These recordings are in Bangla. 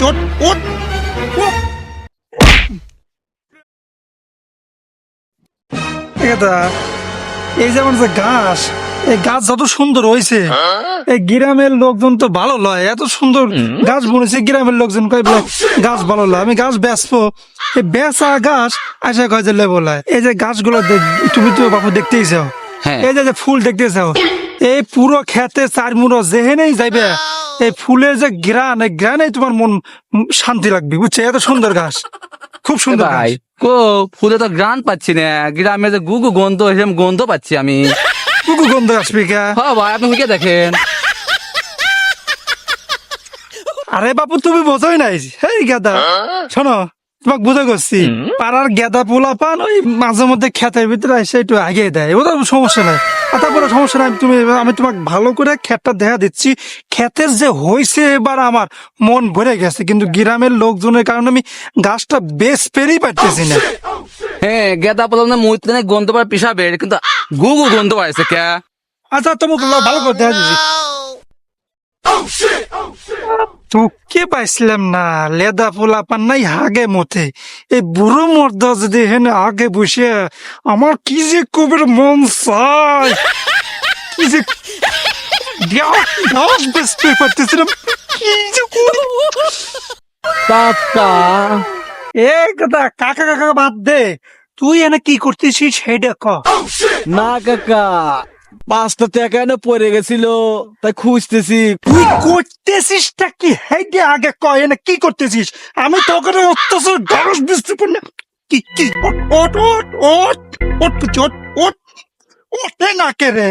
চট ওট এই যেমন যে গাছ, এই গাছ যত সুন্দর হয়েছে, এই গ্রামের লোকজন তো ভালো লয়, এত সুন্দর গাছ বনেছে গ্রামের লোকজন কয় বলে গাছ ভালো লয়। আমি গাছ বেচবো, এই বেচা গাছ আশা কয় যে লেবো লয়। এই যে গাছগুলো তুমি তো বাপু দেখতেই চাও, এই যে ফুল দেখতে চাও, এই পুরো খেতে চার মুড়ো যেহেনেই যাইবে এই ফুলের যে গ্রান, এই গ্রানেই তোমার মন শান্তি লাগবে, বুঝছে? এত সুন্দর গাছ, খুব সুন্দর গাছ। ভাই কো ফুলে তো গ্রান পাচ্ছি না, গ্রামে যে গুগু গন্ধ এরকম গন্ধ পাচ্ছি আমি। কুকু গন্ধ আসবে কে? হ্যাঁ ভাই, আপনি হুকে দেখেন। আরে বাপু তুমি বোঝোই নাই, হেই গেদা শোনো, তোমাকে বুঝে করছি, পাড়ার গেদা পোলা পান ওই মাঝে মধ্যে ক্ষেতের ভিতরে এসে একটু আগে দেয়, ওদের সমস্যা নাই। তারপরে সমস্যা নাই, আমি তোমাকে ভালো করে ক্ষেতটা দেখা দিচ্ছি। ক্ষেতের যে হয়েছে এবার আমার মন ভরে গেছে, কিন্তু গ্রামের লোকজনের কারণে আমি গাছটা বেশ পেরেই পারতেছি না। হ্যাঁ, গেদা বললাম না মুইতে গন্ধ পার পিসাবে, কিন্তু গুগু গন্ধ পাইছে কে? আচ্ছা তোমাকে ভালো করে দেখা দিচ্ছি। তোকে পাইছিলাম না, লেদা পোলা পান নাই হাগে মতে, এই বুড়ো মর্দা যদি হেন আগে বসে আমার কি যে কবির মন চায়, কি যে গাছ বেচতে পারতেছিলাম, কি যে করি। কাকা এ কথা কাকা কাকা বাদ দে, তুই এনে কি করতেছিস সেইটা ক। না কাকা, 5টা টাকা এনে পড়ে গেছিল, তাই খুঁজতেছি। তুই করতেছিসটা কি হেইটা আগে কয়, এনে কি করতেছিস? আমি তোকে অত্যাচার গাছ বেচতে পারি না। কি কি ওট ওট ওট ওট ওট ওট ওঠে না কে রে?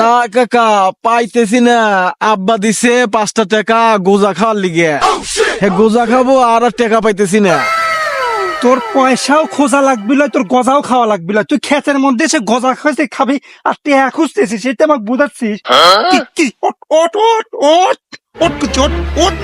না কাকা, পাইতেছি না। আব্বা দিছে 5টা টাকা গোজা খাওয়ার লিগে, হে গোজা খাবো আর টাকা পাইতেছি না। তোর পয়সাও খোঁজা লাগবিল, তোর গজাও খাওয়া লাগবিল, তুই ক্ষেতের মধ্যে এসে গজা খাইতে খাবি আর টেয়া খুঁজতেছিস, সেটা আমাকে বুঝাচ্ছিস? কি কি ওট ওট ওট ওট ওট ওট ওট